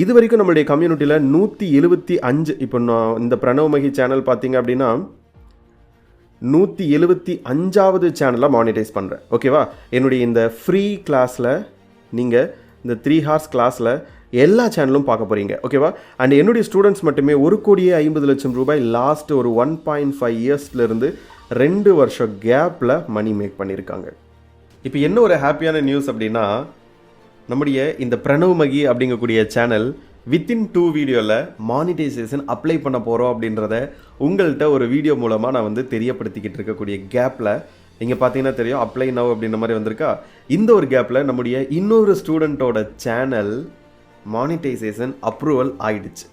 இது வரைக்கும் நம்மளுடைய கம்யூனிட்டியில் 175 இப்போ நான் இந்த பிரணவ் சேனல் பார்த்தீங்க அப்படின்னா 175வது சேனலாக மானிட்டைஸ் பண்ணுறேன். ஓகேவா? என்னுடைய இந்த ஃப்ரீ கிளாஸில் நீங்கள் இந்த 3 hours கிளாஸில் எல்லா சேனலும் பார்க்க போகிறீங்க. ஓகேவா? அண்ட் என்னுடைய ஸ்டூடெண்ட்ஸ் மட்டுமே 1,50,00,000 ரூபாய் லாஸ்ட் ஒரு 1.5 இயர்ஸ்லேருந்து 2 வருஷம் கேப்பில் மணி மேக் பண்ணியிருக்காங்க. இப்போ என்ன ஒரு ஹாப்பியான நியூஸ் அப்படின்னா, நம்முடைய இந்த பிரணவ் மகி அப்படிங்கக்கூடிய சேனல் வித்தின் 2 வீடியோவில் மானிட்டைசேஷன் அப்ளை பண்ண போகிறோம் அப்படின்றத உங்கள்கிட்ட ஒரு வீடியோ மூலமாக நான் வந்து தெரியப்படுத்திக்கிட்டு இருக்கக்கூடிய கேப்பில் நீங்கள் பார்த்தீங்கன்னா தெரியும், அப்ளை நவ் அப்படின்ற மாதிரி வந்திருக்கா. இந்த ஒரு கேப்பில் நம்முடைய இன்னொரு ஸ்டூடெண்ட்டோட சேனல் மானிட்டைசேஷன் அப்ரூவல் ஆயிடுச்சு.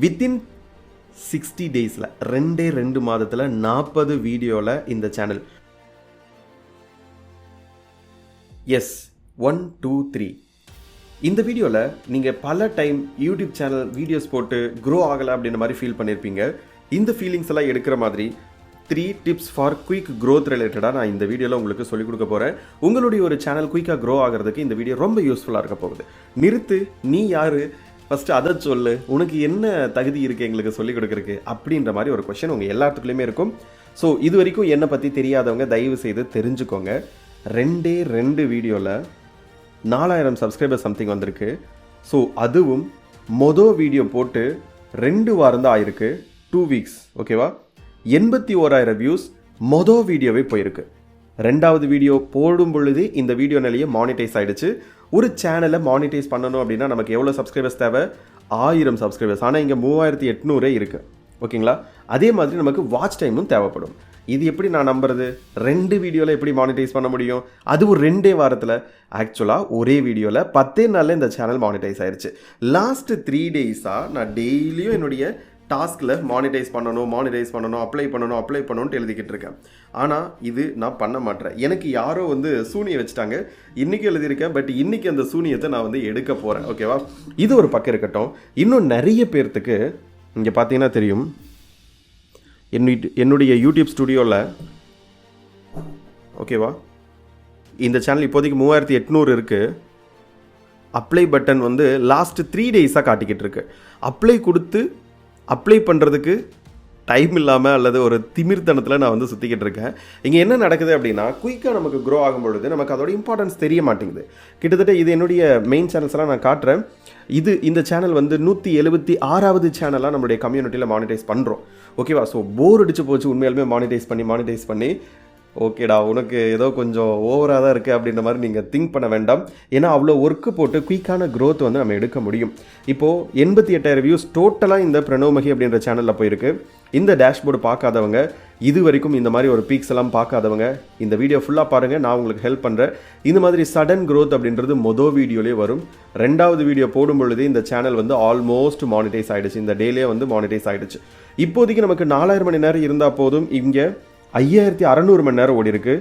வித்தின் 60 டேஸில் 2 மாதத்தில் 40 வீடியோவில் இந்த சேனல் எஸ் 1 2 3 இந்த வீடியோவில் நீங்கள் பல டைம் யூடியூப் சேனல் வீடியோஸ் போட்டு க்ரோ ஆகலை அப்படின்ற மாதிரி ஃபீல் பண்ணியிருப்பீங்க. இந்த ஃபீலிங்ஸ் எல்லாம் எடுக்கிற மாதிரி 3 டிப்ஸ் ஃபார் குயிக் க்ரோத் ரிலேட்டடாக நான் இந்த வீடியோவில் உங்களுக்கு சொல்லிக் கொடுக்க போகிறேன். உங்களுடைய ஒரு சேனல் குயிக்காக க்ரோ ஆகிறதுக்கு இந்த வீடியோ ரொம்ப யூஸ்ஃபுல்லாக இருக்க போகுது. நிறுத்து, நீ யார், ஃபஸ்ட்டு அதை சொல்லு, உனக்கு என்ன தகுதி இருக்குது எங்களுக்கு சொல்லிக் கொடுக்குறதுக்கு அப்படின்ற மாதிரி ஒரு கொஷின் உங்கள் எல்லாத்துக்குள்ளேயுமே இருக்கும். ஸோ இது வரைக்கும் என்னை பற்றி தெரியாதவங்க தயவு செய்து தெரிஞ்சுக்கோங்க. 2 வீடியோவில் 4000 சப்ஸ்கிரைபர் சம்திங் வந்திருக்கு. ஸோ அதுவும் மொதல் வீடியோ போட்டு 2 வாரம் தான் ஆயிருக்கு, 2 வீக்ஸ். ஓகேவா? 81,000 வியூஸ் மொதல் வீடியோவே போயிருக்கு. 2வது வீடியோ போடும் பொழுது இந்த வீடியோ நிலையே மானிட்டைஸ் ஆகிடுச்சு. ஒரு சேனலை மானிட்டைஸ் பண்ணணும் அப்படின்னா நமக்கு எவ்வளோ சப்ஸ்கிரைபர்ஸ் தேவை? 1000 சப்ஸ்கிரைபர்ஸ். ஆனால் இங்கே 3800 இருக்குது. ஓகேங்களா? அதே மாதிரி நமக்கு வாட்ச் டைமும் தேவைப்படும். இது எப்படி நான் நம்புறது? 2 வீடியோவில் எப்படி மானிட்டைஸ் பண்ண முடியும்? அது ஒரு 2 வாரத்தில். ஆக்சுவலாக ஒரே வீடியோவில் 10 நாளில் இந்த சேனல் மானிட்டைஸ் ஆயிடுச்சு. லாஸ்ட்டு 3 டேஸாக நான் டெய்லியும் என்னுடைய டாஸ்கில் மானிட்டைஸ் பண்ணணும், அப்ளை பண்ணணும்னு எழுதிக்கிட்டு இருக்கேன். ஆனால் இது நான் பண்ண மாட்டேன். எனக்கு யாரோ வந்து சூனியை வச்சுட்டாங்க. இன்றைக்கி எழுதியிருக்கேன், பட் இன்றைக்கி அந்த சூனியத்தை நான் வந்து எடுக்க போகிறேன். ஓகேவா? இது ஒரு பக்கம் இருக்கட்டும். இன்னும் நிறைய பேர்த்துக்கு இங்கே பார்த்தீங்கன்னா தெரியும், என்னுடைய யூடியூப் ஸ்டுடியோவில் ஓகேவா, இந்த சேனல் இப்போதைக்கு 3800 இருக்குது. அப்ளை பட்டன் வந்து லாஸ்ட்டு 3 டேஸாக காட்டிக்கிட்டு இருக்கு. அப்ளை பண்ணுறதுக்கு டைம் இல்லாமல் அல்லது ஒரு திமிர்த்தனத்தில் நான் வந்து சுற்றிக்கிட்டு இருக்கேன். இங்கே என்ன நடக்குது அப்படின்னா, குயிக்காக நமக்கு க்ரோ ஆகும் பொழுது நமக்கு அதோட இம்பார்ட்டன்ஸ் தெரிய மாட்டேங்குது. கிட்டத்தட்ட இது என்னுடைய மெயின் சேனல்ஸ்லாம் நான் காட்டுறேன். இந்த சேனல் வந்து 176வது சேனலாக நம்மளுடைய கம்யூனிட்டியில் மானிட்டைஸ் பண்ணுறோம். ஓகேவா? ஸோ போர் அடிச்சு போச்சு உண்மையாலுமே மானிட்டைஸ் பண்ணி. ஓகேடா, உனக்கு ஏதோ கொஞ்சம் ஓவராக தான் இருக்குது அப்படின்ற மாதிரி நீங்கள் திங்க் பண்ண வேண்டாம். ஏன்னா அவ்வளோ ஒர்க்கு போட்டு குயிக்கான க்ரோத் வந்து நம்ம எடுக்க முடியும். இப்போது 88,000 வியூஸ் டோட்டலாக இந்த பிரணவ் மகி அப்படின்ற சேனலில் போயிருக்கு. இந்த டேஷ்போர்டு பார்க்காதவங்க, இது வரைக்கும் இந்த மாதிரி ஒரு பீக்ஸ் எல்லாம் பார்க்காதவங்க இந்த வீடியோ ஃபுல்லாக பாருங்கள். நான் உங்களுக்கு ஹெல்ப் பண்ணுறேன். இந்த மாதிரி சடன் க்ரோத் அப்படின்றது மொதல் வீடியோலேயே வரும். 2வது வீடியோ போடும் பொழுது இந்த சேனல் வந்து ஆல்மோஸ்ட் மானிட்டைஸ் ஆகிடுச்சு. இந்த டேலே வந்து மானிட்டைஸ் ஆகிடுச்சு. இப்போதைக்கு நமக்கு 4000 மணி நேரம் இருந்தால் போதும். இங்கே 5600 மணி நேரம் ஓடி இருக்கு.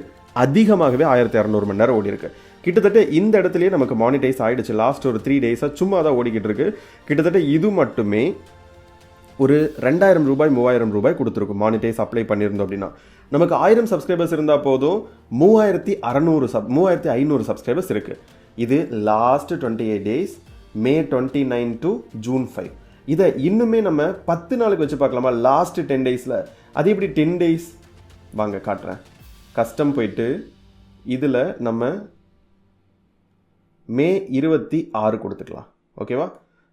அதிகமாகவே 1600 மணி நேரம் ஓடி இருக்கு. கிட்டத்தட்ட இந்த இடத்துலயே நமக்கு மானிட்டைஸ் ஆயிடுச்சு. லாஸ்ட் ஒரு 3 டேஸாக சும்மா தான் ஓடிக்கிட்டு இருக்கு. கிட்டத்தட்ட இது மட்டுமே ஒரு 2000 ரூபாய் 3000 ரூபாய் கொடுத்துருக்கும். மானிட்டைஸ் அப்ளை பண்ணியிருந்தோம் அப்படின்னா நமக்கு 1000 சப்ஸ்கிரைபர்ஸ் இருந்தால் போதும். 3500 சப்ஸ்கிரைபர்ஸ் இருக்கு. இது last 28 days, May 29 to June 5. இதை இன்னுமே நம்ம 10 நாளுக்கு வச்சு பார்க்கலாமா? லாஸ்ட் 10 டேஸில். அது எப்படி 10 டேஸ்? வாங்க காட்டுறேன். கஸ்டம் போயிட்டு இதில் நம்ம May 26 கொடுத்துக்கலாம். ஓகேவா?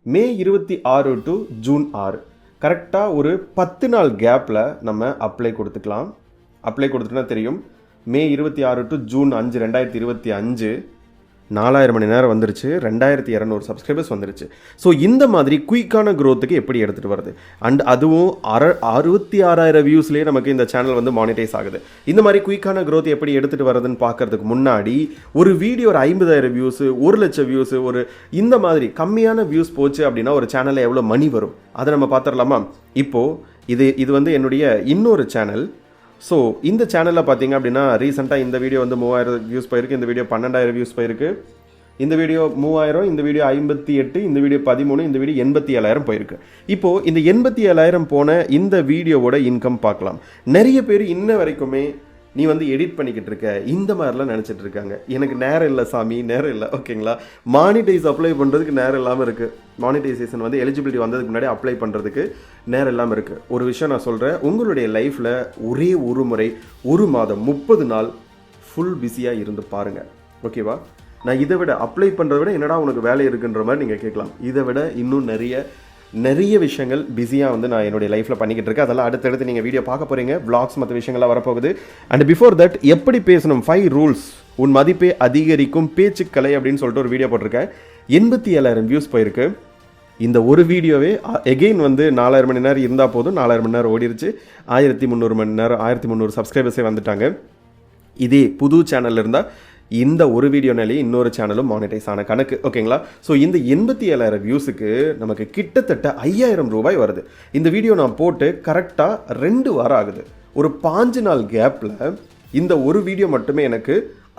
May 26 to June 6 கரெக்டாக ஒரு 10 நாள் கேப்பில் நம்ம அப்ளை கொடுத்துக்கலாம். அப்ளை கொடுத்துட்டுனா தெரியும், May 26 to June 5 2025 4000 மணி நேரம் வந்துருச்சு. 2200 சப்ஸ்கிரைபர்ஸ் வந்துருச்சு. ஸோ இந்த மாதிரி குயிக்கான க்ரோத்துக்கு எப்படி எடுத்துகிட்டு வருது? அண்ட் அதுவும் 66,000 வியூஸ்லேயே நமக்கு இந்த சேனல் வந்து மானிட்டைஸ் ஆகுது. இந்த மாதிரி குயிக்கான க்ரோத் எப்படி எடுத்துகிட்டு வரதுன்னு பார்க்கறதுக்கு முன்னாடி ஒரு வீடியோ ஒரு 50,000 வியூஸு, 1,00,000 வியூஸு, ஒரு இந்த மாதிரி கம்மியான வியூஸ் போச்சு அப்படின்னா ஒரு சேனலில் எவ்வளோ மணி வரும் அதை நம்ம பார்த்துடலாமா? இப்போது இது வந்து என்னுடைய இன்னொரு சேனல். ஸோ இந்த சேனலில் பார்த்தீங்க அப்படின்னா ரீசெண்டாக இந்த வீடியோ வந்து 3000 வியூஸ் போயிருக்கு. இந்த வீடியோ 12,000 வியூஸ் போயிருக்கு. இந்த வீடியோ 3000, இந்த வீடியோ 58, இந்த வீடியோ 13, இந்த வீடியோ 87,000 போயிருக்கு. இப்போது இந்த 87,000 போன இந்த வீடியோவோட இன்கம் பார்க்கலாம். நிறைய பேர் இன்ன வரைக்குமே நீ வந்து எடிட் பண்ணிக்கிட்டு இருக்க, இந்த மாதிரிலாம் நினச்சிட்டு இருக்காங்க. எனக்கு நேரம் இல்லை சாமி, நேரம் இல்லை. ஓகேங்களா, மானிட்டைஸ் அப்ளை பண்ணுறதுக்கு நேரம் இல்லாமல் இருக்குது. மானிட்டைசேஷன் வந்து எலிஜிபிலிட்டி வந்ததுக்கு முன்னாடி அப்ளை பண்ணுறதுக்கு நேரம் இல்லாமல் இருக்குது. ஒரு விஷயம் நான் சொல்கிறேன், உங்களுடைய லைஃப்பில் ஒரே ஒரு முறை 1 மாதம் 30 நாள் ஃபுல் பிஸியாக இருந்து பாருங்கள். ஓகேவா, நான் இதை விட அப்ளை பண்ணுறத விட என்னடா உனக்கு வேலை இருக்குன்ற மாதிரி நீங்கள் கேட்கலாம். இதை விட இன்னும் நிறைய விஷயங்கள் பிஸியாக வந்து நான் என்னுடைய லைஃப்பில் பண்ணிக்கிட்டு இருக்கேன். அதெல்லாம் அடுத்தடுத்து நீங்கள் வீடியோ பார்க்க போகிறீங்க. வ்ளாக்ஸ் மற்ற விஷயங்கள்லாம் வரப்போகுது. அண்ட் பிஃபோர் தட், எப்படி பேசணும் 5 ரூல்ஸ் உன் மதிப்பை அதிகரிக்கும் பேச்சுக்கலை அப்படின்னு சொல்லிட்டு ஒரு வீடியோ போட்டிருக்கேன். 87,000 வியூஸ் போயிருக்கு. இந்த ஒரு வீடியோவே எகெயின் வந்து 4000 மணி நேரம் இருந்தால் போதும். 4000 மணி நேரம் ஓடிருச்சு. 1300 மணி நேரம் 1300 சப்ஸ்கிரைபர்ஸே வந்துட்டாங்க. இதே புது சேனலில் இருந்தால் இந்த ஒரு வீடியோனாலே இன்னொரு சேனலும் மானிட்டைஸ் ஆன கணக்கு. ஓகேங்களா, ஸோ இந்த 87,000 வியூஸுக்கு நமக்கு கிட்டத்தட்ட 5,000 ரூபாய் வருது. இந்த வீடியோ நான் போட்டு கரெக்டாக 2 வாரம் ஆகுது. ஒரு 5 நாள் கேப்பில் இந்த ஒரு வீடியோ மட்டுமே எனக்கு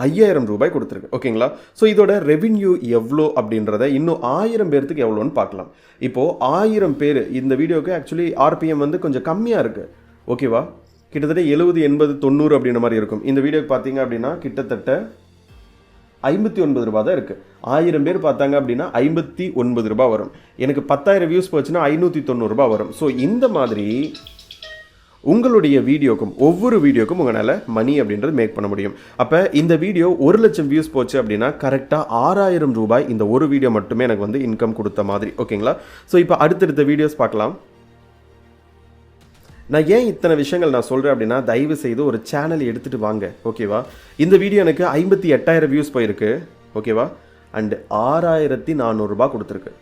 5,000 ரூபாய் கொடுத்துருக்கு. ஓகேங்களா, ஸோ இதோட ரெவின்யூ எவ்வளோ அப்படின்றத இன்னும் 1000 பேர்த்துக்கு எவ்வளோன்னு பார்க்கலாம். இப்போது 1000 பேர் இந்த வீடியோக்கு ஆக்சுவலி RPM வந்து கொஞ்சம் கம்மியாக இருக்குது. ஓகேவா, கிட்டத்தட்ட 70, 80, 90 அப்படின்ற மாதிரி இருக்கும். இந்த வீடியோக்கு பார்த்தீங்க அப்படின்னா கிட்டத்தட்ட 59 ரூபா தான் இருக்குது. 1000 பேர் பார்த்தாங்க அப்படின்னா 59 ரூபா வரும். எனக்கு 10,000 வியூஸ் போச்சுன்னா 590 ரூபா வரும். ஸோ இந்த மாதிரி உங்களுடைய வீடியோக்கும் ஒவ்வொரு வீடியோக்கும் உங்களால் மணி அப்படின்றது மேக் பண்ண முடியும். அப்போ இந்த வீடியோ 1,00,000 வியூஸ் போச்சு அப்படின்னா கரெக்டாக 6,000 ரூபாய் இந்த ஒரு வீடியோ மட்டுமே எனக்கு வந்து இன்கம் கொடுத்த மாதிரி. ஓகேங்களா, ஸோ இப்போ அடுத்தடுத்த வீடியோஸ் பார்க்கலாம். நான் ஏன் இத்தனை விஷயங்கள் நான் சொல்கிறேன் அப்படின்னா, தயவு செய்து ஒரு சேனல் எடுத்துகிட்டு வாங்க. ஓகேவா, இந்த வீடியோ எனக்கு 58,000 வியூஸ் போயிருக்கு. ஓகேவா, அண்டு 6,400 ரூபா கொடுத்துருக்கு.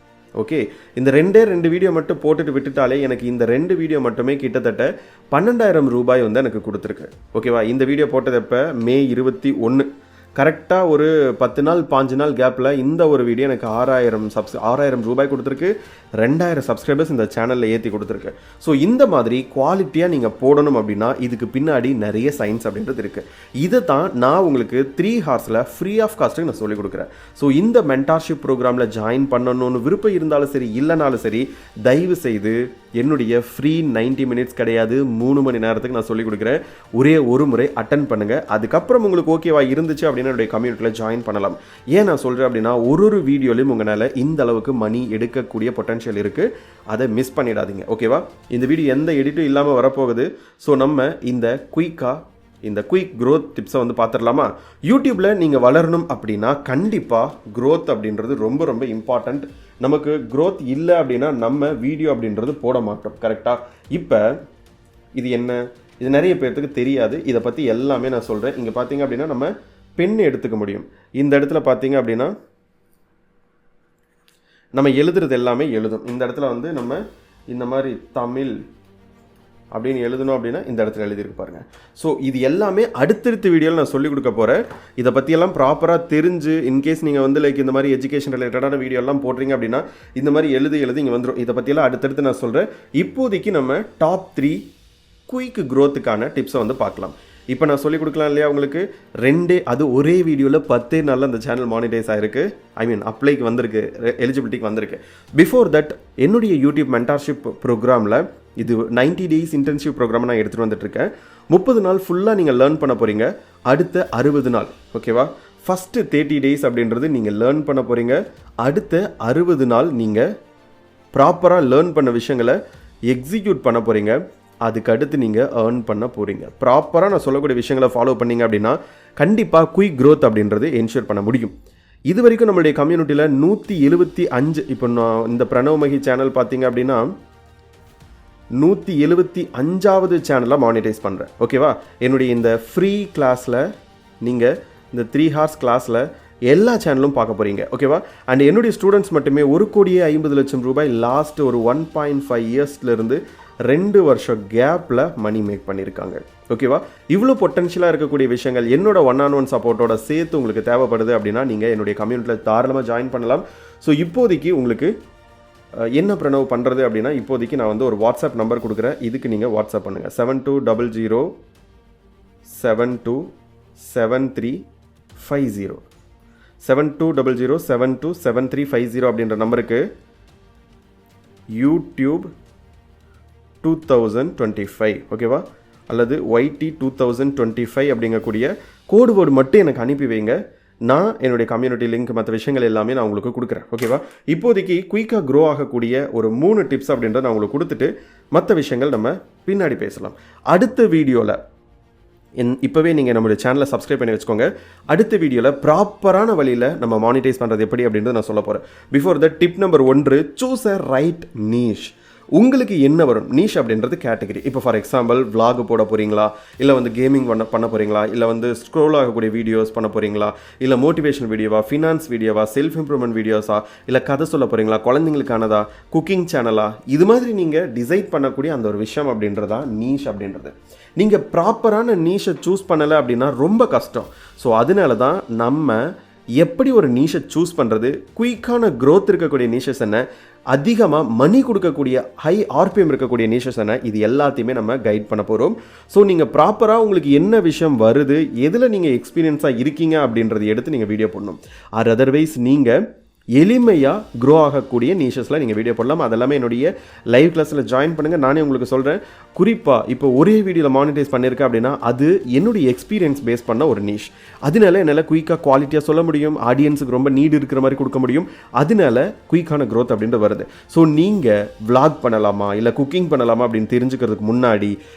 ஓகே, இந்த 2 வீடியோ மட்டும் போட்டுட்டு விட்டுட்டாலே எனக்கு இந்த 2 வீடியோ மட்டுமே கிட்டத்தட்ட 12,000 ரூபாய் வந்து எனக்கு கொடுத்துருக்கு. ஓகேவா, இந்த வீடியோ போட்டது எப்போ, மே 21. கரெக்டாக ஒரு 10 நாள் 5 நாள் கேப்பில் இந்த ஒரு வீடியோ எனக்கு 6,000 ரூபாய் கொடுத்துருக்கு. 2,000 சப்ஸ்கிரைபர்ஸ் இந்த சேனலில் ஏற்றி கொடுத்துருக்கு. ஸோ இந்த மாதிரி குவாலிட்டியாக நீங்கள் போடணும் அப்படின்னா இதுக்கு பின்னாடி நிறைய சயின்ஸ் அப்படின்றது இருக்குது. இதை தான் நான் உங்களுக்கு 3 ஹார்ஸில் ஃப்ரீ ஆஃப் காஸ்ட்டுக்கு நான் சொல்லிக் கொடுக்குறேன். ஸோ இந்த மென்டார்ஷிப் ப்ரோக்ராமில் ஜாயின் பண்ணணும்னு விருப்பம் இருந்தாலும் சரி, இல்லைனாலும் சரி, தயவு செய்து என்னுடைய ஃப்ரீ 90 மினிட்ஸ் கிடையாது, 3 மணி நேரத்துக்கு நான் சொல்லிக் கொடுக்குறேன். ஒரே ஒரு முறை அட்டன் பண்ணுங்கள். அதுக்கப்புறம் உங்களுக்கு ஓகேவா இருந்துச்சு அப்படின்னா என்னுடைய கம்யூனிட்டியில் ஜாயின் பண்ணலாம். ஏன் நான் சொல்கிறேன் அப்படின்னா, ஒரு வீடியோலையும் உங்களால் இந்த அளவுக்கு மணி எடுக்கக்கூடிய பொட்டன்ஷியல் இருக்குது. அதை மிஸ் பண்ணிடாதீங்க. ஓகேவா, இந்த வீடியோ எந்த எடிட்டும் இல்லாமல் வரப்போகுது. ஸோ நம்ம இந்த குயிக் க்ரோத் டிப்ஸை வந்து பார்த்துடலாமா? யூடியூப்பில் நீங்கள் வளரணும் அப்படின்னா கண்டிப்பாக க்ரோத் அப்படின்றது ரொம்ப ரொம்ப இம்பார்ட்டண்ட். நமக்கு க்ரோத் இல்லை அப்படின்னா நம்ம வீடியோ அப்படின்றது போட மாட்டோம். கரெக்டாக? இப்போ இது என்ன, இது நிறைய பேர்த்துக்கு தெரியாது. இதை பற்றி எல்லாமே நான் சொல்கிறேன். இங்கே பார்த்தீங்க அப்படின்னா நம்ம பென் எடுத்துக்க முடியும். இந்த இடத்துல பார்த்தீங்க அப்படின்னா நம்ம எழுதுறது எல்லாமே எழுதும். இந்த இடத்துல வந்து நம்ம இந்த மாதிரி தமிழ் அப்படின்னு எழுதணும் அப்படின்னா இந்த இடத்துல எழுதியிருக்கு பாருங்க. ஸோ இது எல்லாமே அடுத்தடுத்த வீடியோவில் நான் சொல்லிக் கொடுக்க போகிறேன். இதை பற்றியெல்லாம் ப்ராப்பராக தெரிஞ்சு இன்கேஸ் நீங்கள் வந்து லைக் இந்த மாதிரி எஜுகேஷன் ரிலேட்டடான வீடியோலாம் போடுறீங்க அப்படின்னா இந்த மாதிரி எழுதி இங்கே வந்துடும். இதை பற்றியெல்லாம் அடுத்தடுத்து நான் சொல்கிறேன். இப்போதைக்கு நம்ம டாப் 3 குயிக் க்ரோத்துக்கான டிப்ஸை வந்து பார்க்கலாம். இப்போ நான் சொல்லிக் கொடுக்கலாம் இல்லையா உங்களுக்கு, அது ஒரே வீடியோவில் 10 நாளில் அந்த சேனல் மானிட்டைஸ் ஆகிருக்கு. அப்ளைக்கு வந்திருக்கு, எலிஜிபிலிட்டிக்கு வந்திருக்கு. பிஃபோர் தட் என்னுடைய யூடியூப் மென்டார்ஷிப் ப்ரோக்ராமில் இது 90 days இன்டர்ன்ஷிப் ப்ரோக்ராம் நான் எடுத்துகிட்டு வந்துட்டுருக்கேன். 30 நாள் ஃபுல்லாக நீங்கள் லேர்ன் பண்ண போகிறீங்க. அடுத்த 60 நாள், ஓகேவா, ஃபஸ்ட்டு 30 days அப்படின்றது நீங்கள் லேர்ன் பண்ண போகிறீங்க. அடுத்த 60 நாள் நீங்கள் ப்ராப்பராக லேர்ன் பண்ண விஷயங்களை எக்ஸிக்யூட் பண்ண போகிறீங்க. அதுக்கு அடுத்து நீங்கள் ஏர்ன் பண்ண போகிறீங்க. ப்ராப்பராக நான் சொல்லக்கூடிய விஷயங்களை ஃபாலோ பண்ணிங்க அப்படின்னா கண்டிப்பாக குயிக் க்ரோத் அப்படின்றது என்ஷூர் பண்ண முடியும். இது வரைக்கும் நம்மளுடைய கம்யூனிட்டியில் 175, இப்போ நான் இந்த பிரணவ் மகி சேனல் பார்த்தீங்க அப்படின்னா 175வது சேனலாக மானிட்டைஸ் பண்ணுறேன். ஓகேவா, என்னுடைய இந்த ஃப்ரீ கிளாஸில் நீங்கள் இந்த 3 ஹார்ஸ் கிளாஸில் எல்லா சேனலும் பார்க்க போகிறீங்க. ஓகேவா, அண்ட் என்னுடைய ஸ்டூடெண்ட்ஸ் மட்டுமே 1,50,00,000 ரூபாய் லாஸ்ட் ஒரு 1.5 இயர்ஸ்லேருந்து 2 வருஷம் கேப்பில் மணி மேக் பண்ணியிருக்காங்க. ஓகேவா, இவ்வளோ பொட்டன்ஷியலாக இருக்கக்கூடிய விஷயங்கள் என்னோட 1-on-1 சப்போர்ட்டோட சேர்த்து உங்களுக்கு தேவைப்படுது அப்படின்னா நீங்கள் என்னுடைய கம்யூனிட்டியில் தாராளமாக ஜாயின் பண்ணலாம். ஸோ இப்போதைக்கு உங்களுக்கு என்ன பிரணவ் பண்ணுறது அப்படின்னா, இப்போதைக்கு நான் வந்து ஒரு வாட்ஸ்அப் நம்பர் கொடுக்குறேன். இதுக்கு நீங்கள் வாட்ஸ்அப் பண்ணுங்கள். 7200727350 7200727350 அப்படின்ற நம்பருக்கு யூடியூப் 2025, ஓகேவா, அல்லது YT 2025 அப்படிங்கக்கூடிய கோடு வேர்டு மட்டும் எனக்கு அனுப்பி வைங்க. நான் என்னுடைய கம்யூனிட்டி லிங்க் மற்ற விஷயங்கள் எல்லாமே நான் உங்களுக்கு கொடுக்குறேன். ஓகேவா? இப்போதைக்கு குயிக்காக க்ரோ ஆகக்கூடிய ஒரு 3 டிப்ஸ் அப்படின்றத நான் உங்களுக்கு கொடுத்துட்டு மற்ற விஷயங்கள் நம்ம பின்னாடி பேசலாம். அடுத்த வீடியோவில் இப்போவே நீங்கள் நம்மளுடைய சேனலை சப்ஸ்கிரைப் பண்ணி வச்சுக்கோங்க. அடுத்த வீடியோவில் ப்ராப்பரான வழியில் நம்ம மானிட்டைஸ் பண்ணுறது எப்படி அப்படின்றது நான் சொல்ல போகிறேன். Before the tip number 1, choose a right niche. உங்களுக்கு என்ன வரும் நீஷ் அப்படின்றது கேட்டகரி. இப்போ ஃபார் எக்ஸாம்பிள் vlog போட போகிறீங்களா, இல்லை வந்து கேமிங் பண்ண போகிறீங்களா, இல்லை வந்து ஸ்க்ரோல் ஆகக்கூடிய வீடியோஸ் பண்ண போகிறீங்களா, இல்லை மோட்டிவேஷனல் வீடியோவா, ஃபினான்ஸ் வீடியோவா, செல்ஃப் இம்ப்ரூவ்மெண்ட் வீடியோஸா, இல்லை கதை சொல்ல போகிறீங்களா, குழந்தைங்களுக்கானதா, குக்கிங் சேனலா, இது மாதிரி நீங்கள் டிசைட் பண்ணக்கூடிய அந்த ஒரு விஷயம் அப்படின்றதா நீஷ் அப்படின்றது. நீங்கள் ப்ராப்பரான நீஷை சூஸ் பண்ணலை அப்படின்னா ரொம்ப கஷ்டம். ஸோ அதனால தான் நம்ம எப்படி ஒரு நீஷை சூஸ் பண்ணுறது, குயிக்கான க்ரோத் இருக்கக்கூடிய நீஷஸ் என்ன, அதிகமாக மணி கொடுக்கக்கூடிய ஹை RPM இருக்கக்கூடிய நீஷஸ் என்ன, இது எல்லாத்தையுமே நம்ம கைட் பண்ண போகிறோம். ஸோ நீங்கள் ப்ராப்பராக உங்களுக்கு என்ன விஷயம் வருது, எதில் நீங்கள் எக்ஸ்பீரியன்ஸாக இருக்கீங்க அப்படின்றத எடுத்து நீங்கள் வீடியோ போடணும். ஆர் அதர்வைஸ் நீங்கள் எளிமையாக க்ரோ ஆகக்கூடிய நீஷஸில் நீங்கள் வீடியோ போடலாம். அதெல்லாமே என்னுடைய லைவ் கிளாஸில் ஜாயின் பண்ணுங்கள். நானே உங்களுக்கு சொல்கிறேன். குறிப்பாக இப்போ ஒரே வீடியோவில் மானிட்டைஸ் பண்ணியிருக்கேன் அப்படின்னா அது என்னுடைய எக்ஸ்பீரியன்ஸ் பேஸ் பண்ண ஒரு நீஷ். அதனால என்னால் குயிக்காக குவாலிட்டியாக சொல்ல முடியும், ஆடியன்ஸுக்கு ரொம்ப நீடு இருக்கிற மாதிரி கொடுக்க முடியும். அதனால குயிக்கான க்ரோத் அப்படின்ட்டு வருது. ஸோ நீங்கள் vlog பண்ணலாமா இல்லை குக்கிங் பண்ணலாமா அப்படின்னு தெரிஞ்சுக்கிறதுக்கு முன்னாடி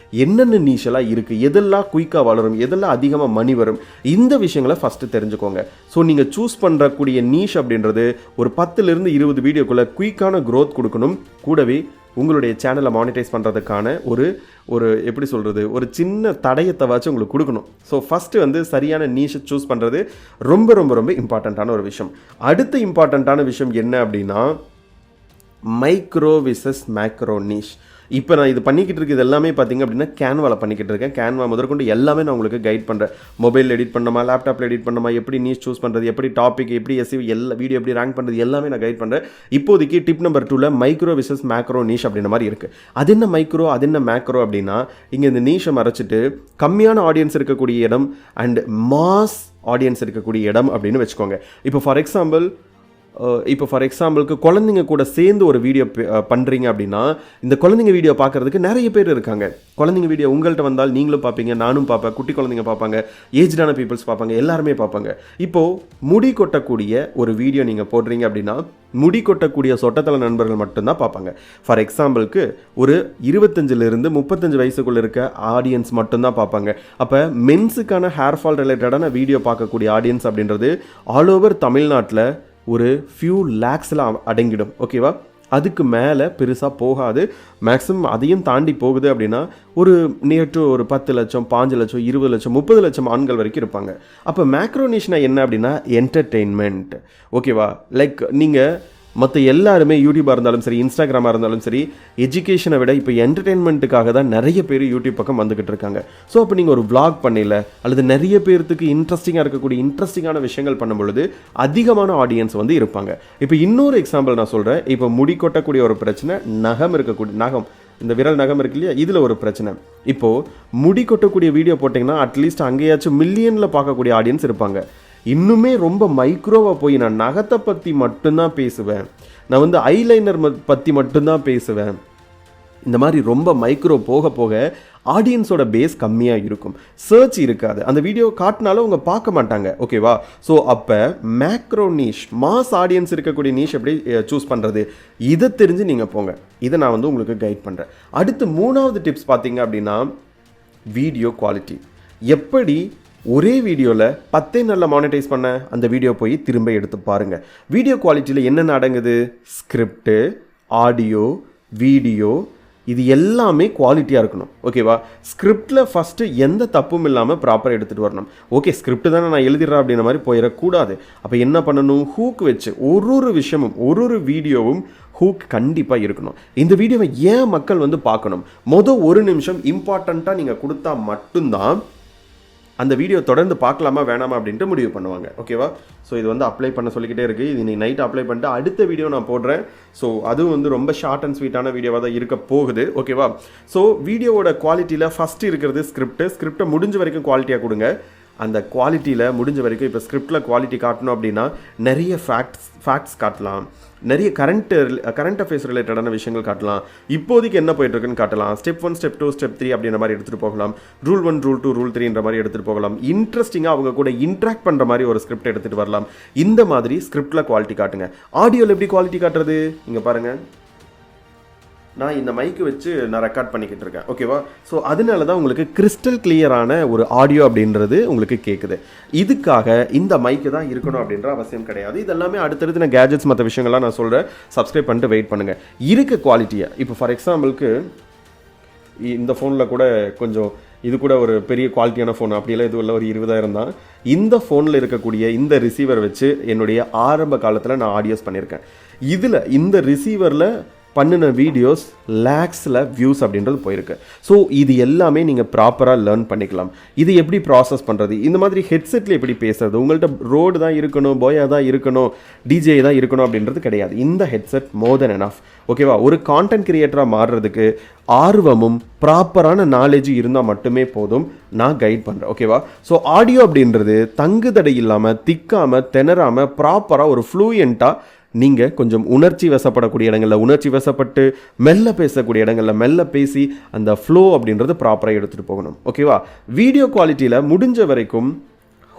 என்னென்ன நீஷெல்லாம் இருக்குது, எதெல்லாம் குயிக்காக வளரும், எதெல்லாம் அதிகமாக மணி வரும், இந்த விஷயங்களை ஃபஸ்ட்டு தெரிஞ்சுக்கோங்க. ஸோ நீங்கள் சூஸ் பண்ணுறக்கூடிய நீஷ் அப்படின்றது ஒரு 10லிருந்து 20 வீடியோக்குள்ளே குயிக்கான க்ரோத் கொடுக்கணும். கூடவே உங்களுடைய சேனலை மானிட்டைஸ் பண்ணுறதுக்கான ஒரு எப்படி சொல்கிறது, ஒரு சின்ன தடயத்தை வச்சு உங்களுக்கு கொடுக்கணும். ஸோ ஃபஸ்ட்டு வந்து சரியான நீஷை சூஸ் பண்ணுறது ரொம்ப ரொம்ப ரொம்ப இம்பார்ட்டண்ட்டான ஒரு விஷயம். அடுத்த இம்பார்ட்டண்ட்டான விஷயம் என்ன அப்படின்னா மைக்ரோ விசஸ் மேக்ரோ நீஷ். இப்போ நான் இது பண்ணிக்கிட்டு இருக்குது எல்லாமே பார்த்தீங்க அப்படின்னா கேன்வாவில் பண்ணிக்கிட்டு இருக்கேன். கேன்வா முதற்கொண்டு எல்லாமே நான் உங்களுக்கு கைட் பண்ணுறேன். மொபைல் எடிட் பண்ணணுமா, லேப்டாப்பில் எடிட் பண்ணணுமா, எப்படி நீஷ் சூஸ் பண்ணுறது, எப்படி டாபிக், எப்படி SEO, எல்லா வீடியோ எப்படி ரேங்க் பண்ணுறது எல்லாமே நான் கைட் பண்ணுறேன். இப்போதைக்கு டிப் நம்பர் 2ல் மைக்ரோ விசஸ் மேக்ரோ நீஷ் அப்படின்ற மாதிரி இருக்குது. அது என்ன மைக்ரோ, அது என்ன மேக்ரோ அப்படின்னா இங்கே இந்த நீஷை மறைச்சிட்டு கம்மியான ஆடியன்ஸ் இருக்கக்கூடிய இடம் அண்ட் மாஸ் ஆடியன்ஸ் இருக்கக்கூடிய இடம் அப்படின்னு வச்சுக்கோங்க. இப்போ ஃபார் எக்ஸாம்பிளுக்கு குழந்தைங்க கூட சேர்ந்து ஒரு வீடியோ பண்ணுறீங்க அப்படின்னா இந்த குழந்தைங்க வீடியோ பார்க்குறதுக்கு நிறைய பேர் இருக்காங்க. குழந்தைங்க வீடியோ உங்கள்கிட்ட வந்தால் நீங்களும் பார்ப்பீங்க, நானும் பார்ப்பேன், குட்டி குழந்தைங்க பார்ப்பாங்க, ஏஜ்டான பீப்புள்ஸ் பார்ப்பாங்க, எல்லாருமே பார்ப்பாங்க. இப்போது முடி கொட்டக்கூடிய ஒரு வீடியோ நீங்கள் போடுறீங்க அப்படின்னா முடி கொட்டக்கூடிய சொட்டத்தல நண்பர்கள் மட்டும்தான் பார்ப்பாங்க. ஃபார் எக்ஸாம்பிளுக்கு ஒரு 25லிருந்து 35 வயசுக்குள்ளே இருக்க ஆடியன்ஸ் மட்டும்தான் பார்ப்பாங்க. அப்போ மென்ஸுக்கான ஹேர் ஃபால் ரிலேட்டடான வீடியோ பார்க்கக்கூடிய ஆடியன்ஸ் அப்படின்றது ஆல் ஓவர் தமிழ்நாட்டில் ஒரு ஃபியூ லேக்ஸில் அடங்கிடும். ஓகேவா? அதுக்கு மேலே பெருசாக போகாது. மேக்ஸிமம் அதையும் தாண்டி போகுது அப்படின்னா ஒரு நியர் டு ஒரு 10 லட்சம், 5 லட்சம், 20 லட்சம், 30 லட்சம் ஆண்கள் வரைக்கும் இருப்பாங்க. அப்போ மேக்ரோனிஷ்னா என்ன அப்படின்னா என்டர்டெயின்மெண்ட். ஓகேவா? லைக் நீங்கள் மற்ற எல்லாருமே யூடியூபாக இருந்தாலும் சரி, இன்ஸ்டாகிராமாக இருந்தாலும் சரி, எஜுகேஷனை விட இப்போ என்டர்டெயின்மெண்ட்டுக்காக தான் நிறைய பேர் யூடியூப் பக்கம் வந்துக்கிட்டு இருக்காங்க. ஸோ அப்போ நீங்கள் ஒரு vlog பண்ணல அல்லது நிறைய பேர்த்துக்கு இன்ட்ரெஸ்டிங்காக இருக்கக்கூடிய இன்ட்ரெஸ்டிங்கான விஷயங்கள் பண்ணும் பொழுது அதிகமான ஆடியன்ஸ் வந்து இருப்பாங்க. இப்போ இன்னொரு எக்ஸாம்பிள் நான் சொல்கிறேன். இப்போ முடி கொட்டக்கூடிய ஒரு பிரச்சனை, நகம் இந்த விரல் நகம் இருக்கு இல்லையா, இதில் ஒரு பிரச்சனை. இப்போது முடி கொட்டக்கூடிய வீடியோ போட்டிங்கன்னா அட்லீஸ்ட் அங்கேயாச்சும் மில்லியனில் பார்க்கக்கூடிய ஆடியன்ஸ் இருப்பாங்க. இன்னுமே ரொம்ப மைக்ரோவாக போய் நான் நகத்தை பற்றி மட்டும்தான் பேசுவேன், நான் வந்து ஐலைனர் பற்றி மட்டும்தான் பேசுவேன், இந்த மாதிரி ரொம்ப மைக்ரோ போக போக ஆடியன்ஸோட பேஸ் கம்மியாக இருக்கும், சர்ச் இருக்காது, அந்த வீடியோ காட்டினாலும் அவங்க பார்க்க மாட்டாங்க. ஓகேவா? ஸோ அப்போ மேக்ரோ நீஷ், மாஸ் ஆடியன்ஸ் இருக்கக்கூடிய நீஷ் எப்படி சூஸ் பண்ணுறது, இதை தெரிஞ்சு நீங்கள் போங்க. இதை நான் வந்து உங்களுக்கு கைட் பண்ணுறேன். அடுத்து 3வது டிப்ஸ் பார்த்தீங்க அப்படின்னா வீடியோ குவாலிட்டி. எப்படி ஒரே வீடியோவில் 10 நல்ல மானிட்டைஸ் பண்ண அந்த வீடியோ போய் திரும்ப எடுத்து பாருங்கள். வீடியோ குவாலிட்டியில் என்னென்ன அடங்குது, ஸ்கிரிப்டு, ஆடியோ, வீடியோ, இது எல்லாமே குவாலிட்டியாக இருக்கணும். ஓகேவா? ஸ்கிரிப்டில் ஃபஸ்ட்டு எந்த தப்பும் இல்லாமல் ப்ராப்பராக எடுத்துகிட்டு வரணும். ஓகே, ஸ்கிரிப்ட் தானே நான் எழுதிடுறேன் அப்படின்ற மாதிரி போயிடக்கூடாது. அப்போ என்ன பண்ணணும், ஹூக் வச்சு ஒரு விஷயமும் ஒரு வீடியோவும் ஹூக் கண்டிப்பாக இருக்கணும். இந்த வீடியோவை ஏன் மக்கள் வந்து பார்க்கணும், மொதல் 1 நிமிஷம் இம்பார்ட்டண்ட்டாக நீங்கள் கொடுத்தா மட்டும்தான் அந்த வீடியோ தொடர்ந்து பார்க்கலாமா வேணாமா அப்படின்ட்டு முடிவு பண்ணுவாங்க. ஓகேவா? ஸோ இது வந்து அப்ளை பண்ண சொல்லிக்கிட்டே இருக்குது. இது இன்னைக்கு நைட் அப்ளை பண்ணிட்டு அடுத்த வீடியோ நான் போடுறேன். ஸோ அதுவும் வந்து ரொம்ப ஷார்ட் அண்ட் ஸ்வீட்டான வீடியோவாக தான் இருக்க போகுது. ஓகேவா? ஸோ வீடியோவோட குவாலிட்டியில் ஃபஸ்ட்டு இருக்கிறது ஸ்கிரிப்டை முடிஞ்ச வரைக்கும் குவாலிட்டியாக கொடுங்க. அந்த குவாலிட்டியில் முடிஞ்ச வரைக்கும் இப்போ ஸ்கிரிப்டில் குவாலிட்டி காட்டணும் அப்படின்னா நிறைய ஃபேக்ட்ஸ் காட்டலாம், நிறைய கரண்ட் அஃபேர்ஸ் ரிலேட்டடான விஷயங்கள் காட்டலாம், இப்போதைக்கு என்ன போயிட்டுருக்குன்னு காட்டலாம், ஸ்டெப் 1 ஸ்டெப் 2 ஸ்டெப் 3 அப்படின்ற மாதிரி எடுத்துகிட்டு போகலாம், ரூல் 1 ரூல் 2 ரூல் 3ன்ற மாதிரி எடுத்துகிட்டு போகலாம், இன்ட்ரெஸ்டிங்காக அவங்க கூட இன்ட்ராக்ட் பண்ணுற மாதிரி ஒரு ஸ்கிரிப்ட் எடுத்துகிட்டு வரலாம். இந்த மாதிரி ஸ்கிரிப்டில் குவாலிட்டி காட்டுங்க. ஆடியோவில் எப்படி குவாலிட்டி காட்டுறது? இங்கே பாருங்கள், நான் இந்த மைக்கு வச்சு நான் ரெக்கார்ட் பண்ணிக்கிட்டு இருக்கேன். ஓகேவா? ஸோ அதனால தான் உங்களுக்கு கிறிஸ்டல் கிளியரான ஒரு ஆடியோ அப்படின்றது உங்களுக்கு கேட்குது. இதுக்காக இந்த மைக்கு தான் இருக்கணும் அப்படின்ற அவசியம் கிடையாது. இதெல்லாமே அடுத்தடுத்து நான் கேஜெட்ஸ் மற்ற விஷயங்கள்லாம் நான் சொல்கிறேன். சப்ஸ்கிரைப் பண்ணிட்டு வெயிட் பண்ணுங்கள். இருக்க குவாலிட்டியை இப்போ ஃபார் எக்ஸாம்பிளுக்கு இந்த ஃபோனில் கூட கொஞ்சம் இது கூட ஒரு பெரிய குவாலிட்டியான ஃபோன் அப்படியெல்லாம் இது உள்ள ஒரு 20,000 தான். இந்த ஃபோனில் இருக்கக்கூடிய இந்த ரிசீவர் வச்சு என்னுடைய ஆரம்ப காலத்தில் நான் ஆடியோஸ் பண்ணியிருக்கேன். இதில் இந்த ரிசீவரில் பண்ணின வீடியோஸ் லேக்ஸில் வியூஸ் அப்படின்றது போயிருக்கு. ஸோ இது எல்லாமே நீங்கள் ப்ராப்பராக லேர்ன் பண்ணிக்கலாம். இது எப்படி ப்ராசஸ் பண்ணுறது, இந்த மாதிரி ஹெட்செட்டில் எப்படி பேசுறது, உங்கள்கிட்ட ரோடு தான் இருக்கணும், போயா தான் இருக்கணும், டிஜே தான் இருக்கணும் அப்படின்றது கிடையாது. இந்த ஹெட்செட் மோர் தென் எனஃப். ஓகேவா? ஒரு கான்டென்ட் கிரியேட்டராக மாறுறதுக்கு ஆர்வமும் ப்ராப்பரான நாலேஜும் இருந்தால் மட்டுமே போதும். நான் கைட் பண்ணுறேன். ஓகேவா? ஸோ ஆடியோ அப்படின்றது தங்குதடை இல்லாமல், திக்காமல், திணறாமல், ப்ராப்பராக ஒரு ஃப்ளூயண்ட்டாக நீங்கள் கொஞ்சம் உணர்ச்சி வசப்படக்கூடிய இடங்களில் உணர்ச்சி வசப்பட்டு மெல்ல பேசக்கூடிய இடங்களில் மெல்ல பேசி அந்த ஃப்ளோ அப்படின்றது ப்ராப்பராக எடுத்துகிட்டு போகணும். ஓகேவா? வீடியோ குவாலிட்டியில் முடிஞ்ச வரைக்கும்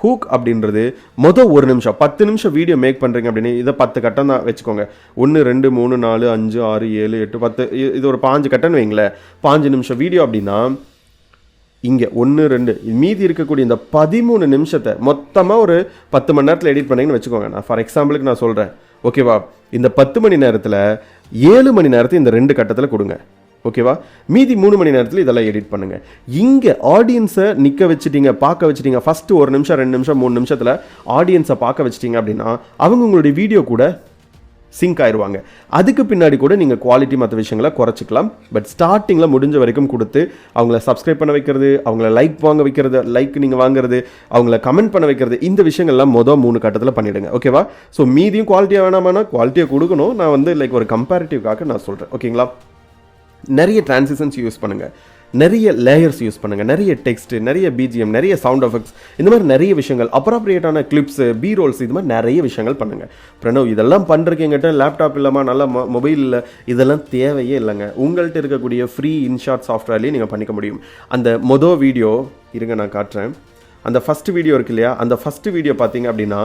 ஹூக் அப்படின்றது மொதல் 1 நிமிஷம் 10 நிமிஷம் வீடியோ மேக் பண்ணுறீங்க அப்படின்னு இதை 10 கட்டம் தான் வச்சுக்கோங்க. 1 2 3 4 5 6 7 8 10 இது ஒரு 5 கட்டன்னு வைங்களேன். 5 நிமிஷம் வீடியோ அப்படின்னா இங்கே 1 2 மீதி இருக்கக்கூடிய இந்த 13 நிமிஷத்தை மொத்தமாக ஒரு 10 மணி நேரத்தில் எடிட் பண்ணிங்கன்னு வச்சுக்கோங்க. நான் ஃபார் எக்ஸாம்பிளுக்கு நான் சொல்கிறேன். ஓகேவா? இந்த 10 மணி நேரத்தில் 7 மணி நேரத்தை இந்த 2 கட்டத்தில் கொடுங்க. ஓகேவா? மீதி 3 மணி நேரத்தில் இதெல்லாம் எடிட் பண்ணுங்க. இங்கே ஆடியன்ஸை நிற்க வச்சுட்டீங்க, பார்க்க வச்சுட்டீங்க. ஃபஸ்ட்டு 1 நிமிஷம் 2 நிமிஷம் 3 நிமிஷத்தில் ஆடியன்ஸை பார்க்க வச்சுட்டீங்க அப்படின்னா அவங்க உங்களுடைய வீடியோ கூட சிங்க் ஆயிடுவாங்க. அதுக்கு பின்னாடி கூட நீங்கள் குவாலிட்டி மற்ற விஷயங்களை குறைச்சிக்கலாம். பட் ஸ்டார்டிங்கில் முடிஞ்ச வரைக்கும் கொடுத்து அவங்கள சப்ஸ்கிரைப் பண்ண வைக்கிறது, அவங்கள லைக் வாங்க வைக்கிறது, லைக் நீங்கள் வாங்குறது, அவங்கள கமெண்ட் பண்ண வைக்கிறது, இந்த விஷயங்கள்லாம் மொதல் 3 கட்டத்தில் பண்ணிவிடுங்க. ஓகேவா? ஸோ மீதியும் குவாலிட்டியாக வேணாமானா குவாலிட்டியை கொடுக்கணும். நான் வந்து லைக் ஒரு கம்பேரிட்டிவ்காக நான் சொல்கிறேன். ஓகேங்களா? நிறைய டிரான்சிஷன்ஸ் யூஸ் பண்ணுங்கள், நிறைய லேயர்ஸ் யூஸ் பண்ணுங்கள், நிறைய டெக்ஸ்ட், நிறைய பிஜிஎம், நிறைய சவுண்ட் எஃபெக்ட்ஸ், இந்த மாதிரி நிறைய விஷயங்கள், அப்ராப்ரியேட்டான கிளிப்ஸு, பி ரோல்ஸ், இது மாதிரி நிறைய விஷயங்கள் பண்ணுங்கள். பிரணவ் இதெல்லாம் பண்ணுறதுக்கு எங்கிட்ட லேப்டாப் இல்லாமல் நல்ல மொபைல் இல்லை, இதெல்லாம் தேவையே இல்லைங்க. உங்கள்கிட்ட இருக்கக்கூடிய ஃப்ரீ இன்ஷாட் சாஃப்ட்வேர்லேயே நீங்கள் பண்ணிக்க முடியும். அந்த மொதல் வீடியோ இருங்க நான் காட்டுறேன். அந்த ஃபஸ்ட்டு வீடியோ இருக்கு இல்லையா, அந்த ஃபஸ்ட்டு வீடியோ பார்த்தீங்க அப்படின்னா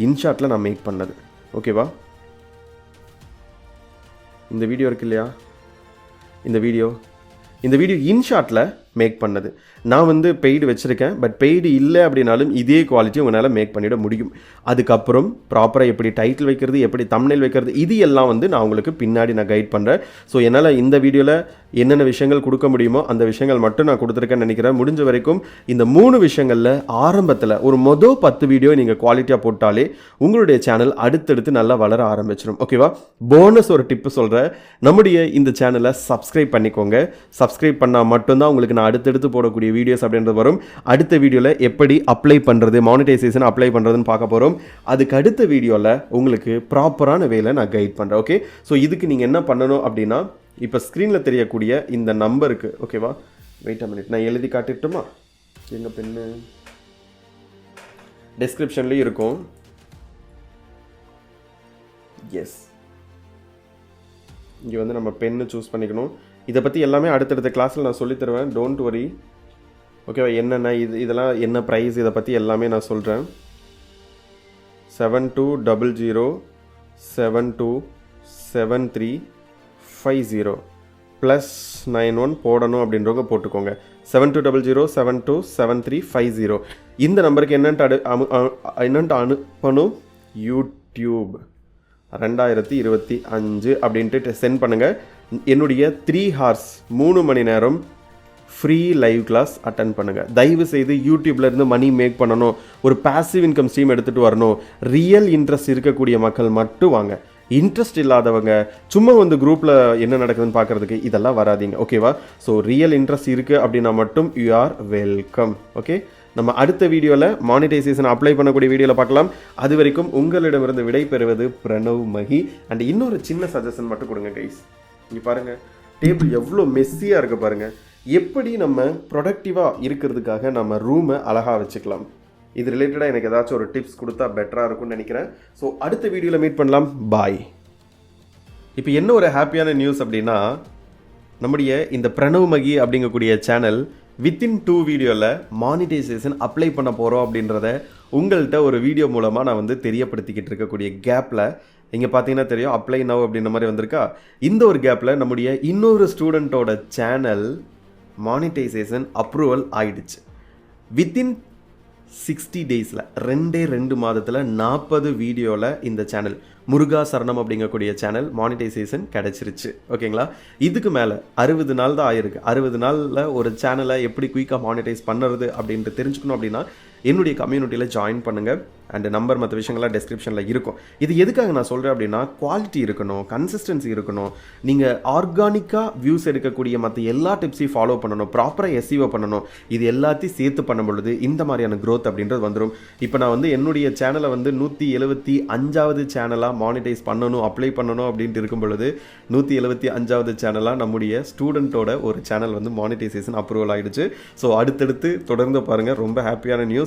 இன்ஷாட்டில் நான் மேக் பண்ணது. ஓகேவா? இந்த வீடியோ இருக்கு இல்லையா, இந்த வீடியோ இன்ஷாட்டில் மேக் பண்ணது. நான் வந்து பெய்டு வச்சுருக்கேன். பட் பெய்டு இல்லை அப்படின்னாலும் இதே குவாலிட்டி உங்களால் மேக் பண்ணிட முடியும். அதுக்கப்புறம் ப்ராப்பராக எப்படி டைட்டில் வைக்கிறது, எப்படி தம்ப்நெயில் வைக்கிறது, இது எல்லாம் வந்து நான் உங்களுக்கு பின்னாடி நான் கைட் பண்ணுறேன். ஸோ என்னால் இந்த வீடியோவில் என்னென்ன விஷயங்கள் கொடுக்க முடியுமோ அந்த விஷயங்கள் மட்டும் நான் கொடுத்துருக்கேன்னு நினைக்கிறேன். முடிஞ்ச வரைக்கும் இந்த 3 விஷயங்களில் ஆரம்பத்தில் ஒரு மொதல் 10 வீடியோ நீங்கள் குவாலிட்டியாக போட்டாலே உங்களுடைய சேனல் அடுத்தடுத்து நல்லா வளர ஆரம்பிச்சிடும். ஓகேவா? போனஸ் ஒரு டிப்பு சொல்கிறேன். நம்முடைய இந்த சேனலை சப்ஸ்கிரைப் பண்ணிக்கோங்க. சப்ஸ்கிரைப் பண்ணால் மட்டும்தான் உங்களுக்கு நான் அடுத்தடுத்து போடக்கூடிய வீடியோஸ் அப்படின்றது வரும். அடுத்த வீடியோவில் எப்படி அப்ளை பண்ணுறது, மானிட்டைசேஷன் அப்ளை பண்ணுறதுன்னு பார்க்க போகிறோம். அதுக்கு அடுத்த வீடியோவில் உங்களுக்கு ப்ராப்பரான வேலை நான் கைட் பண்ணுறேன். ஓகே? ஸோ இதுக்கு நீங்கள் என்ன பண்ணணும் அப்படின்னா, இப்போ ஸ்க்ரீனில் தெரியக்கூடிய இந்த நம்பருக்கு, ஓகேவா, வெயிட் அ மினிட், நான் எழுதி காட்டிட்டுமா? எங்கள் பெண்ணு டிஸ்கிரிப்ஷன்லேயும் இருக்கும். எஸ், இங்கே வந்து நம்ம பென்னு சூஸ் பண்ணிக்கணும். இதை பற்றி எல்லாமே அடுத்தடுத்த கிளாஸில் நான் சொல்லித் தருவேன். Don't worry. ஓகேவா? என்னென்ன இதெல்லாம் என்ன ப்ரைஸ், இதை பற்றி எல்லாமே நான் சொல்கிறேன். 7200727350 +91 போடணும் அப்படின்றவங்க போட்டுக்கோங்க. 7200727350 இந்த நம்பருக்கு என்னன்ட்டு அனுப்பணும். யூடியூப் 2025 அப்படின்ட்டு சென்ட் பண்ணுங்கள். என்னுடைய 3 hours 3 மணி நேரம் ஃப்ரீ லைவ் கிளாஸ் அட்டன் பண்ணுங்கள். தயவு செய்து யூடியூப்லேருந்து மணி மேக் பண்ணணும், ஒரு பாசிவ் இன்கம் ஸ்ட்ரீம் எடுத்துகிட்டு வரணும், ரியல் இன்ட்ரெஸ்ட் இருக்கக்கூடிய மக்கள் மட்டும் வாங்க. இன்ட்ரெஸ்ட் இல்லாதவங்க சும்மா வந்து குரூப்பில் என்ன நடக்குதுன்னு பார்க்குறதுக்கு இதெல்லாம் வராதிங்க. ஓகேவா? ஸோ ரியல் இன்ட்ரெஸ்ட் இருக்குது அப்படின்னா மட்டும் யூ ஆர் வெல்கம். ஓகே? நம்ம அடுத்த வீடியோவில் மானிட்டைசேஷன் அப்ளை பண்ணக்கூடிய வீடியோவில் பார்க்கலாம். அது வரைக்கும் உங்களிடமிருந்து விடை பெறுவது பிரணவ் மகி. அண்ட் இன்னொரு சின்ன சஜஷன் மட்டும் கொடுங்க கைஸ். இங்கே பாருங்கள், டேபிள் எவ்வளோ மெஸ்ஸியாக இருக்குது பாருங்கள். எப்படி நம்ம ப்ரொடக்டிவாக இருக்கிறதுக்காக நம்ம ரூமை அழகாக வச்சுக்கலாம். இது ரிலேட்டடாக எனக்கு ஏதாச்சும் ஒரு டிப்ஸ் கொடுத்தா பெட்டராக இருக்கும்னு நினைக்கிறேன். ஸோ அடுத்த வீடியோவில் மீட் பண்ணலாம். பாய். இப்போ என்ன ஒரு ஹாப்பியான நியூஸ் அப்படின்னா, நம்முடைய இந்த பிரணவ் மகி அப்படிங்கக்கூடிய சேனல் வித்தின் 2 வீடியோவில் மானிட்டைசேஷன் அப்ளை பண்ண போகிறோம் அப்படின்றத உங்கள்கிட்ட ஒரு வீடியோ மூலமாக நான் வந்து தெரியப்படுத்திக்கிட்டு இருக்கக்கூடிய கேப்பில் இங்கே பார்த்தீங்கன்னா தெரியும் அப்ளை நவ் அப்படின்ற மாதிரி வந்திருக்கா. இந்த ஒரு கேப்பில் நம்முடைய இன்னொரு ஸ்டூடெண்ட்டோட சேனல் மானிட்டைசேஷன் அப்ரூவல் ஆயிடுச்சு. வித்தின் 60 டேஸில் 2 மாதத்தில் 40 வீடியோவில் இந்த சேனல் முருகா சரணம் அப்படிங்கக்கூடிய சேனல் மானிட்டைசேஷன் கிடச்சிருச்சு. ஓகேங்களா? இதுக்கு மேலே 60 நாள் தான் ஆயிருக்கு. 60 நாளில் ஒரு சேனலை எப்படி குயிக்காக மானிட்டைஸ் பண்ணுறது அப்படின்ட்டு தெரிஞ்சுக்கணும் அப்படின்னா என்னுடைய கம்யூனிட்டியில் ஜாயின் பண்ணுங்கள். அண்ட் நம்பர் மற்ற விஷயங்கள்லாம் டெஸ்கிரிப்ஷனில் இருக்கும். இது எதுக்காக நான் சொல்கிறேன் அப்படின்னா, குவாலிட்டி இருக்கணும், கன்சிஸ்டன்சி இருக்கணும். நீங்கள் ஆர்கானிக்காக வியூஸ் எடுக்கக்கூடிய மற்ற எல்லா டிப்ஸையும் ஃபாலோ பண்ணணும், ப்ராப்பராக எஸ்இஓ பண்ணணும். இது எல்லாத்தையும் சேர்த்து பண்ணும் பொழுது இந்த மாதிரியான க்ரோத் அப்படின்றது வந்துடும். இப்போ நான் வந்து என்னுடைய சேனலை வந்து 175வது சேனலாக மானிட்டைஸ் பண்ணணும், அப்ளை பண்ணணும் அப்படின்ட்டு இருக்கும் பொழுது 175வது சேனலாக நம்முடைய ஸ்டூடெண்ட்டோட ஒரு சேனல் வந்து மானிட்டைசேஷன் அப்ரூவல் ஆகிடுச்சு. ஸோ அடுத்தடுத்து தொடர்ந்து பாருங்கள். ரொம்ப ஹாப்பியான நியூஸ்.